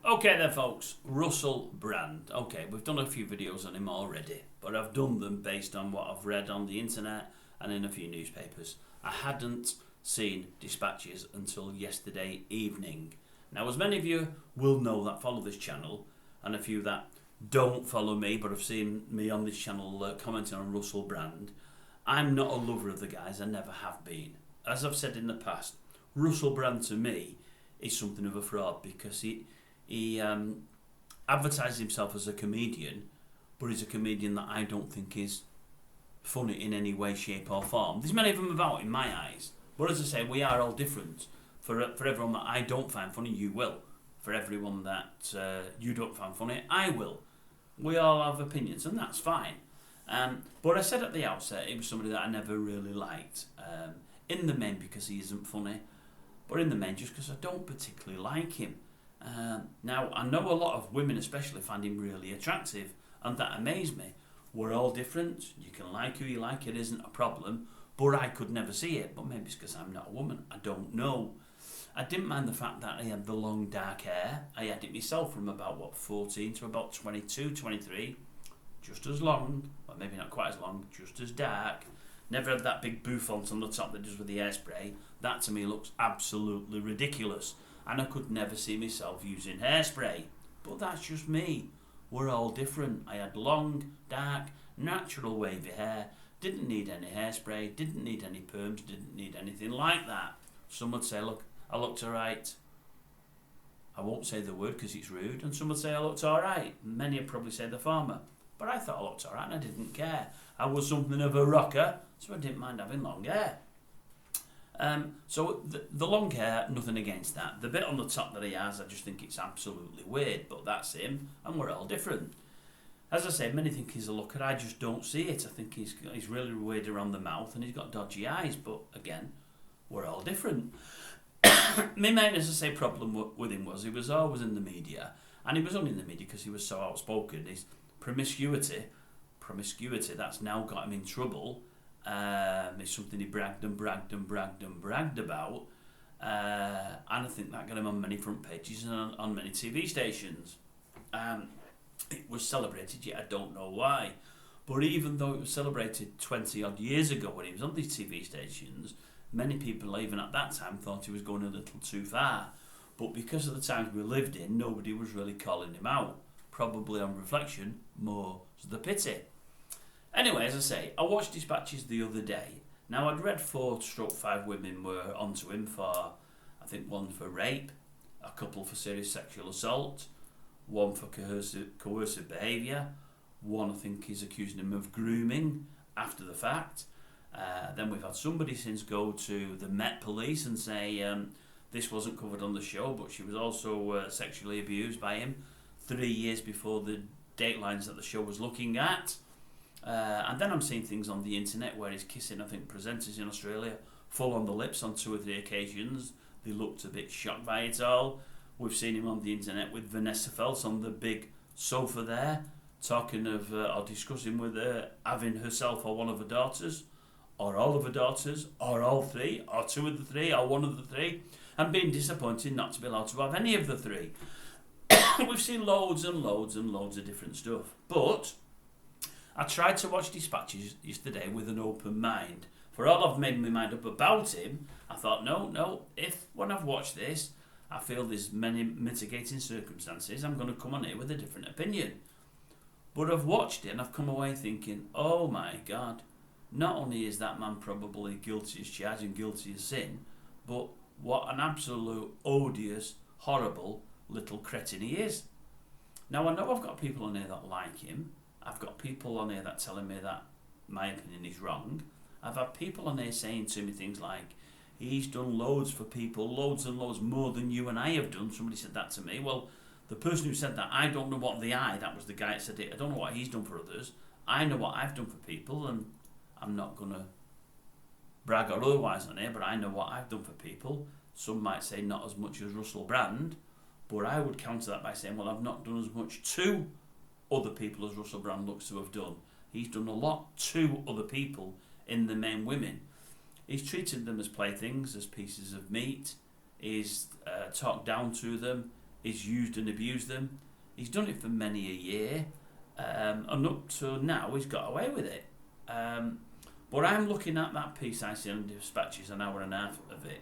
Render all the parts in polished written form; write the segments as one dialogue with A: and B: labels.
A: Okay then folks, Russell Brand. Okay, we've done a few videos on him already, but I've done them based on what I've read on the internet and in a few newspapers. I hadn't seen Dispatches until yesterday evening. Now, as many of you will know that follow this channel, and a few that don't follow me but have seen me on this channel commenting on Russell Brand, I'm not a lover of the guys, I never have been. As I've said in the past, Russell Brand to me is something of a fraud because he advertises himself as a comedian, but he's a comedian that I don't think is funny in any way, shape or form. There's many of them about in my eyes, but as I say, we are all different. For everyone that I don't find funny, you will. For everyone that you don't find funny, I will. We all have opinions, and that's fine. But I said at the outset, he was somebody that I never really liked. In the main because he isn't funny, but in the main just because I don't particularly like him. Now, I know a lot of women especially find him really attractive, and that amazed me. We're all different. You can like who you like, it isn't a problem, but I could never see it. But maybe it's because I'm not a woman, I don't know. I didn't mind the fact that he had the long dark hair. I had it myself from about 14 to about 22, 23. Just as long, or maybe not quite as long, just as dark. Never had that big bouffant on the top that does with the hairspray. That to me looks absolutely ridiculous. And I could never see myself using hairspray. But that's just me. We're all different. I had long, dark, natural wavy hair. Didn't need any hairspray. Didn't need any perms. Didn't need anything like that. Some would say, look, I looked alright. I won't say the word because it's rude. And some would say I looked alright. Many would probably say the former. But I thought I looked alright and I didn't care. I was something of a rocker, so I didn't mind having long hair. So the long hair, nothing against that. The bit on the top that he has, I just think it's absolutely weird, but that's him, and we're all different. As I say, many think he's a looker, I just don't see it. I think he's really weird around the mouth, and he's got dodgy eyes, but again, we're all different. My main, as I say, problem with him was he was always in the media, and he was only in the media because he was so outspoken. His promiscuity, that's now got him in trouble. It's something he bragged about, and I think that got him on many front pages and on many TV stations. It was celebrated, yet I don't know why. But even though it was celebrated 20 odd years ago when he was on these TV stations, many people even at that time thought he was going a little too far. But because of the times we lived in, nobody was really calling him out. Probably on reflection, more's the pity. Anyway, as I say, I watched Dispatches the other day. Now, I'd read 4-5 women were onto him for, I think, one for rape, a couple for serious sexual assault, one for coercive behaviour, one I think is accusing him of grooming after the fact. Then we've had somebody since go to the Met Police and say this wasn't covered on the show, but she was also sexually abused by him 3 years before the datelines that the show was looking at. And then I'm seeing things on the internet where he's kissing, I think, presenters in Australia full on the lips on 2 or 3 occasions. They looked a bit shocked by it all. We've seen him on the internet with Vanessa Feltz on the big sofa there, talking of or discussing with her having herself or one of her daughters, or all of her daughters, or all 3, or 2 of the 3, or 1 of the 3, and being disappointed not to be allowed to have any of the 3. We've seen loads and loads and loads of different stuff, but I tried to watch Dispatches yesterday with an open mind. For all I've made my mind up about him, I thought, no, if when I've watched this, I feel there's many mitigating circumstances, I'm going to come on here with a different opinion. But I've watched it and I've come away thinking, oh my God, not only is that man probably guilty as charged and guilty as sin, but what an absolute odious, horrible little cretin he is. Now, I know I've got people on here that like him. I've got people on here that telling me that my opinion is wrong. I've had people on here saying to me things like, he's done loads for people, loads and loads more than you and I have done. Somebody said that to me. Well, the person who said that, I don't know what that was the guy that said it. I don't know what he's done for others. I know what I've done for people, and I'm not going to brag or otherwise on here, but I know what I've done for people. Some might say not as much as Russell Brand, but I would counter that by saying, well, I've not done as much to other people as Russell Brand looks to have done. He's done a lot to other people, in the main women. He's treated them as playthings, as pieces of meat. He's talked down to them. He's used and abused them. He's done it for many a year, and up to now he's got away with it. But I'm looking at that piece I see on Dispatches, an hour and a half of it,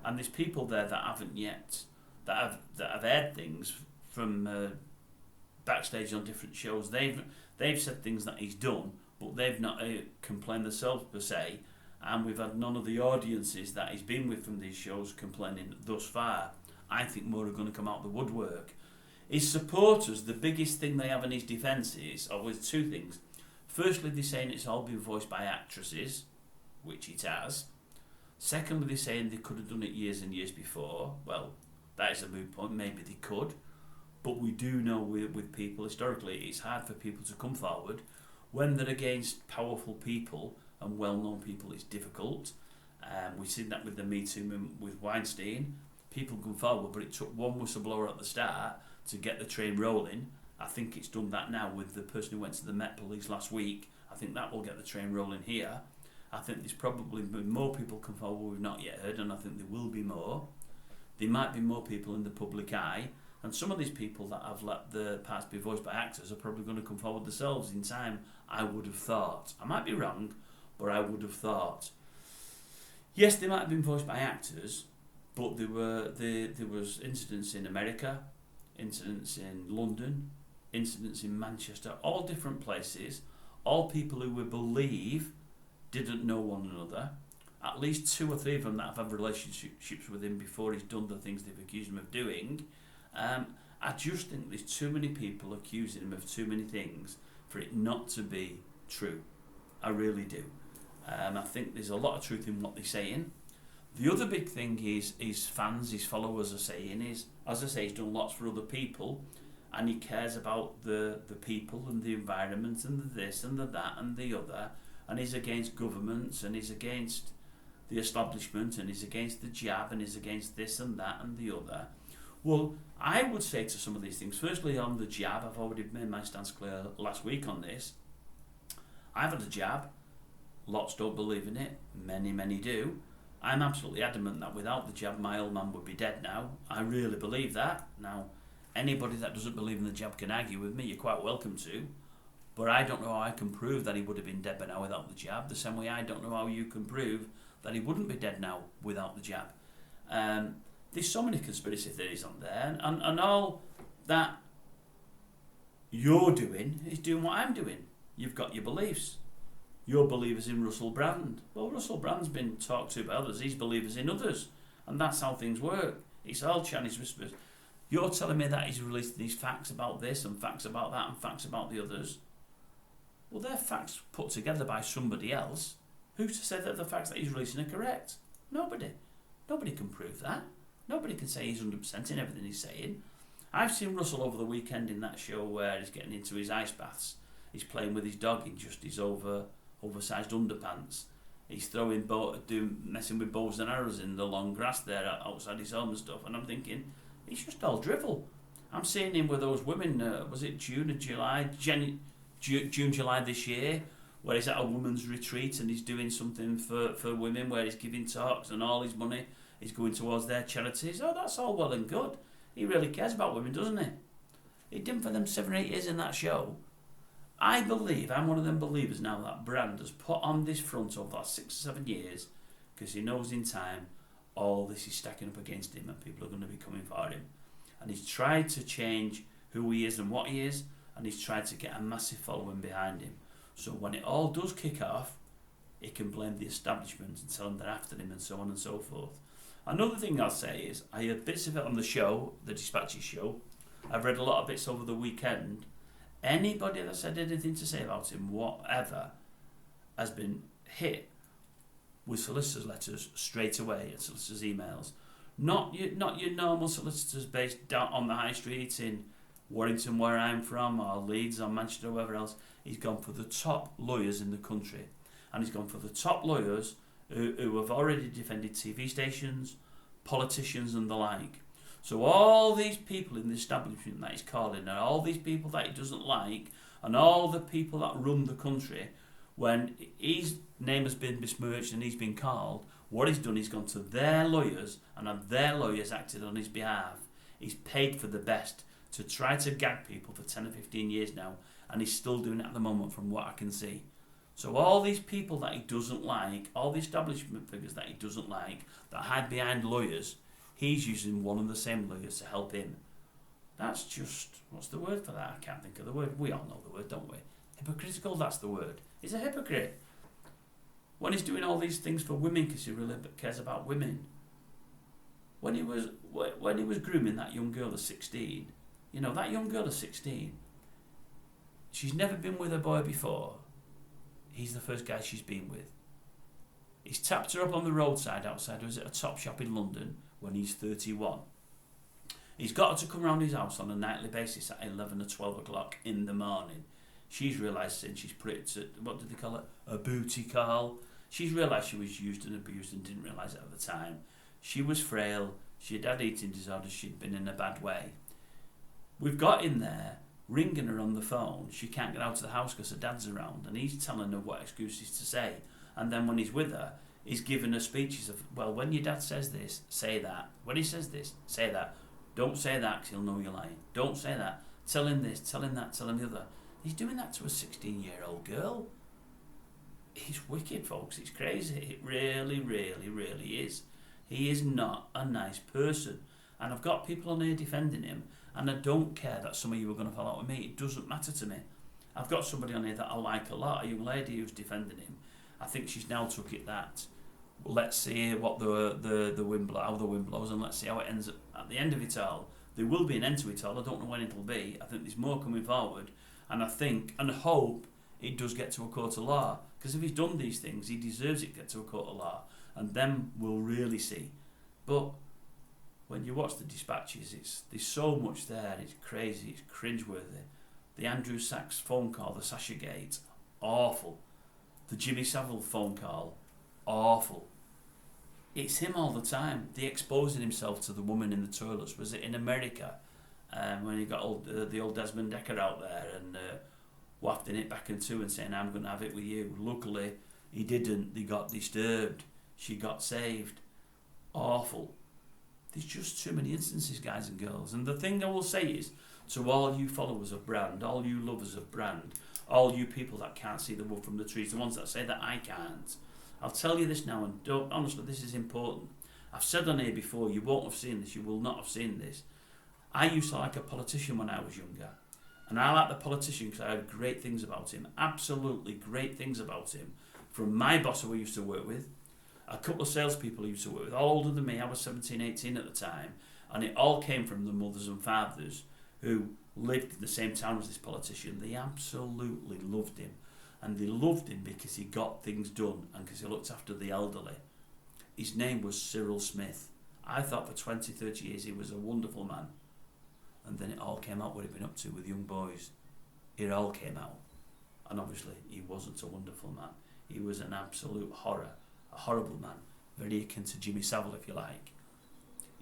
A: and there's people there that haven't yet, that have aired things from backstage on different shows. They've said things that he's done, but they've not complained themselves per se, and we've had none of the audiences that he's been with from these shows complaining thus far. I think more are going to come out the woodwork. His supporters, the biggest thing they have in his defence is always two things. Firstly, they're saying it's all been voiced by actresses, which it has. Secondly, they're saying they could have done it years and years before. Well, that is a moot point. Maybe they could. But we do know with people, historically, it's hard for people to come forward. When they're against powerful people and well-known people, it's difficult. We've seen that with the Me Too movement with Weinstein. People come forward, but it took one whistleblower at the start to get the train rolling. I think it's done that now with the person who went to the Met Police last week. I think that will get the train rolling here. I think there's probably been more people come forward we've not yet heard, and I think there will be more. There might be more people in the public eye, and some of these people that have let the parts be voiced by actors are probably going to come forward themselves in time, I would have thought. I might be wrong, but I would have thought. Yes, they might have been voiced by actors, but there was incidents in America, incidents in London, incidents in Manchester, all different places, all people who we believe didn't know one another. At least 2 or 3 of them that have had relationships with him before he's done the things they've accused him of doing. I just think there's too many people accusing him of too many things for it not to be true. I really do. I think there's a lot of truth in what they're saying. The other big thing his fans, his followers are saying is, as I say, he's done lots for other people, and he cares about the people and the environment and the this and the that and the other, and he's against governments and he's against the establishment and he's against the jab and he's against this and that and the other. Well, I would say to some of these things, firstly on the jab, I've already made my stance clear last week on this. I've had a jab, lots don't believe in it, many do. I'm absolutely adamant that without the jab my old man would be dead now. I really believe that. Now, anybody that doesn't believe in the jab can argue with me, you're quite welcome to. But I don't know how I can prove that he would have been dead by now without the jab, the same way I don't know how you can prove that he wouldn't be dead now without the jab. There's so many conspiracy theories on there, and all that you're doing is doing what I'm doing. You've got your beliefs. Your believers in Russell Brand. Well, Russell Brand's been talked to by others. He's believers in others. And that's how things work. It's all Chinese whispers. You're telling me that he's released these facts about this and facts about that and facts about the others. Well, they're facts put together by somebody else. Who's to say that the facts that he's releasing are correct? Nobody. Nobody can prove that. Nobody can say he's 100% in everything he's saying. I've seen Russell over the weekend in that show where he's getting into his ice baths. He's playing with his dog in just his oversized underpants. He's messing with bows and arrows in the long grass there outside his home and stuff. And I'm thinking, he's just all drivel. I'm seeing him with those women. Was it June or July? June, July this year, where he's at a women's retreat and he's doing something for women, where he's giving talks and all his money is going towards their charities. Oh, that's all well and good. He really cares about women, doesn't he? He didn't for them 7 or 8 years in that show. I believe, I'm one of them believers now, that Brand has put on this front over the last 6 or 7 years because he knows in time all this is stacking up against him and people are going to be coming for him. And he's tried to change who he is and what he is, and he's tried to get a massive following behind him. So when it all does kick off, he can blame the establishment and tell them they're after him and so on and so forth. Another thing I'll say is, I heard bits of it on the show, the Dispatches show. I've read a lot of bits over the weekend. Anybody that said anything to say about him, whatever, has been hit with solicitors' letters straight away and solicitors' emails. Not your normal solicitors based down on the high street in Warrington, where I'm from, or Leeds or Manchester or wherever else. He's gone for the top lawyers in the country. And he's gone for the top lawyers who have already defended TV stations, politicians and the like. So all these people in the establishment that he's calling, and all these people that he doesn't like, and all the people that run the country, when his name has been besmirched and he's been called, what he's done, he's gone to their lawyers and had their lawyers acted on his behalf. He's paid for the best to try to gag people for 10 or 15 years now, and he's still doing it at the moment from what I can see. So all these people that he doesn't like, all the establishment figures that he doesn't like, that hide behind lawyers, he's using one and the same lawyers to help him. That's just, what's the word for that? I can't think of the word. We all know the word, don't we? Hypocritical, that's the word. He's a hypocrite. When he's doing all these things for women because he really cares about women. When he was grooming that young girl at 16, you know, that young girl at 16, she's never been with a boy before. He's the first guy she's been with. He's tapped her up on the roadside outside, was at a top shop in London when he's 31. He's got her to come round his house on a nightly basis at 11 or 12 o'clock in the morning. She's realised since she's put it to, what did they call it? A booty call. She's realised she was used and abused and didn't realise it at the time. She was frail. She had eating disorders. She'd been in a bad way. We've got in there, ringing her on the phone. She can't get out of the house because her dad's around, and he's telling her what excuses to say. And then when he's with her, he's giving her speeches of, well, when your dad says this, say that. When he says this, say that. Don't say that because he'll know you're lying. Don't say that. Tell him this, tell him that, tell him the other. He's doing that to a 16-year-old girl. He's wicked, folks. It's crazy. It really, really, really is. He is not a nice person. And I've got people on here defending him, and I don't care that some of you are going to fall out with me. It doesn't matter to me. I've got somebody on here that I like a lot, a young lady who's defending him. I think she's now took it that, well, let's see what the wind blows, how the wind blows, and let's see how it ends up. At the end of it all, there will be an end to it all. I don't know when it'll be. I think there's more coming forward, and I think and hope it does get to a court of law. Because if he's done these things, he deserves it to get to a court of law, and then we'll really see. But when you watch the dispatches, there's so much there. It's crazy. It's cringeworthy. The Andrew Sachs phone call, the Sasha Gate, awful. The Jimmy Savile phone call, awful. It's him all the time. The exposing himself to the woman in the toilets. Was it in America? When he got the old Desmond Decker out there and wafting it back into and saying, I'm going to have it with you. Luckily, he didn't. They got disturbed. She got saved. Awful. There's just too many instances, guys and girls. And the thing I will say is, to all you followers of Brand, all you lovers of Brand, all you people that can't see the wood from the trees, the ones that say that I can't, I'll tell you this now, and don't, honestly, this is important. I've said on here before, you won't have seen this, you will not have seen this. I used to like a politician when I was younger. And I like the politician because I heard great things about him, absolutely great things about him, from my boss who I used to work with, a couple of salespeople I used to work with, all older than me. I was 17, 18 at the time, and it all came from the mothers and fathers who lived in the same town as this politician. They absolutely loved him, and they loved him because he got things done and because he looked after the elderly. His name was Cyril Smith. I thought for 20, 30 years he was a wonderful man, and then it all came out what he'd been up to with young boys. It all came out, and obviously he wasn't a wonderful man. He was an absolute horror. A horrible man, very akin to Jimmy Savile, if you like.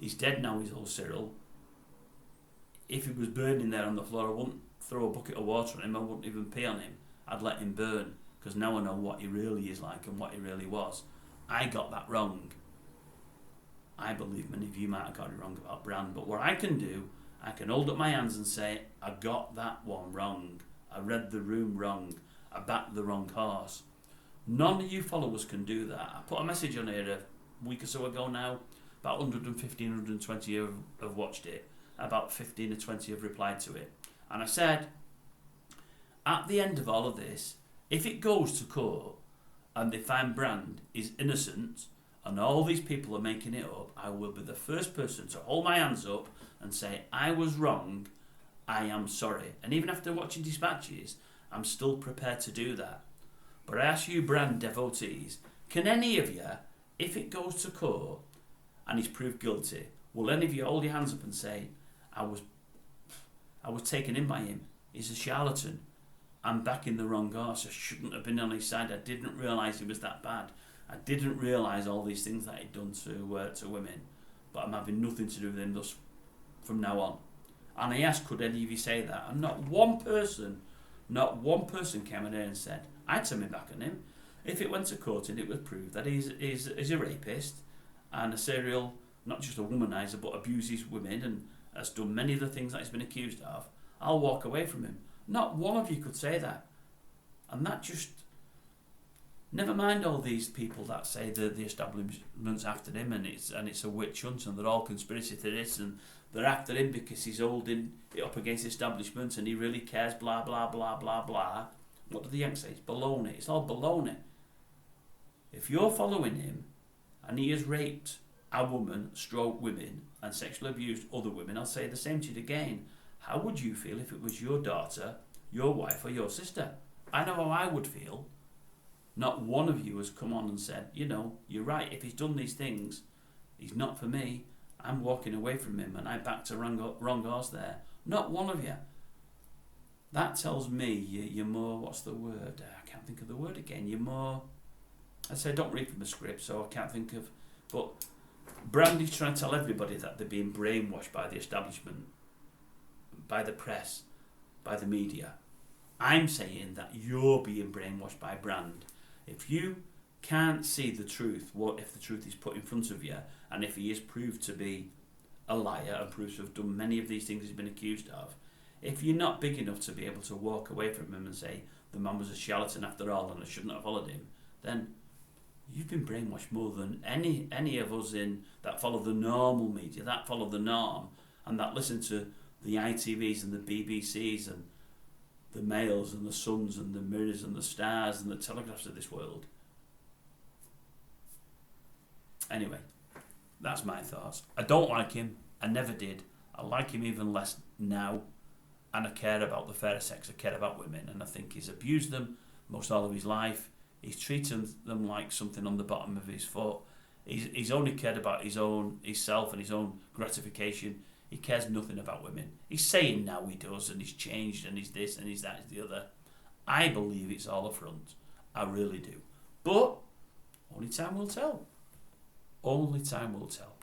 A: He's dead now, he's old Cyril. If he was burning there on the floor, I wouldn't throw a bucket of water on him, I wouldn't even pee on him. I'd let him burn, because now I know what he really is like and what he really was. I got that wrong. I believe many of you might have got it wrong about Brand, but what I can do, I can hold up my hands and say, I got that one wrong. I read the room wrong. I backed the wrong horse. None of you followers can do that. I put a message on here a week or so ago now. About 115, 120 have watched it. About 15 or 20 have replied to it. And I said, at the end of all of this, if it goes to court and they find Brand is innocent and all these people are making it up, I will be the first person to hold my hands up and say, I was wrong, I am sorry. And even after watching dispatches, I'm still prepared to do that. But I ask you, Brand devotees, can any of you, if it goes to court and he's proved guilty, will any of you hold your hands up and say, I was taken in by him, he's a charlatan, I'm backing the wrong horse, I shouldn't have been on his side, I didn't realise he was that bad, I didn't realise all these things that he'd done to women, but I'm having nothing to do with him thus from now on. And I asked, could any of you say that? And not one person came in here and said, I'd turn my back on him. If it went to court and it was proved that he's a rapist and a serial, not just a womanizer, but abuses women has done many of the things that he's been accused of, I'll walk away from him. Not one of you could say that. And that just... Never mind all these people that say the establishment's after him and it's a witch hunt and they're all conspiracy theorists and they're after him because he's holding it up against the establishment and he really cares, blah, blah, blah, blah, blah. What do the Yanks say? It's baloney. It's all baloney. If you're following him and he has raped a woman, stroke women, and sexually abused other women, I'll say the same to you again. How would you feel if it was your daughter, your wife, or your sister? I know how I would feel. Not one of you has come on and said, you know, you're right, if he's done these things, he's not for me, I'm walking away from him and I backed a wrong horse there. Not one of you. That tells me you're more, what's the word? I can't think of the word again. You're more, I say I don't read from the script, so I can't think of, but Brandy's trying to tell everybody that they're being brainwashed by the establishment, by the press, by the media. I'm saying that you're being brainwashed by Brand. If you can't see the truth, what if the truth is put in front of you, and if he is proved to be a liar and proved to have done many of these things he's been accused of, if you're not big enough to be able to walk away from him and say, the man was a charlatan after all and I shouldn't have followed him, then you've been brainwashed more than any of us that follow the normal media, that follow the norm, and that listen to the ITVs and the BBCs and the Mails and the Suns and the Mirrors and the Stars and the Telegraphs of this world. Anyway, that's my thoughts. I don't like him. I never did. I like him even less now. And I care about the fairer sex. I care about women. And I think he's abused them most all of his life. He's treated them like something on the bottom of his foot. He's only cared about himself and his own gratification. He cares nothing about women. He's saying now he does, and he's changed, and he's this, and he's that, and he's the other. I believe it's all a front. I really do. But only time will tell. Only time will tell.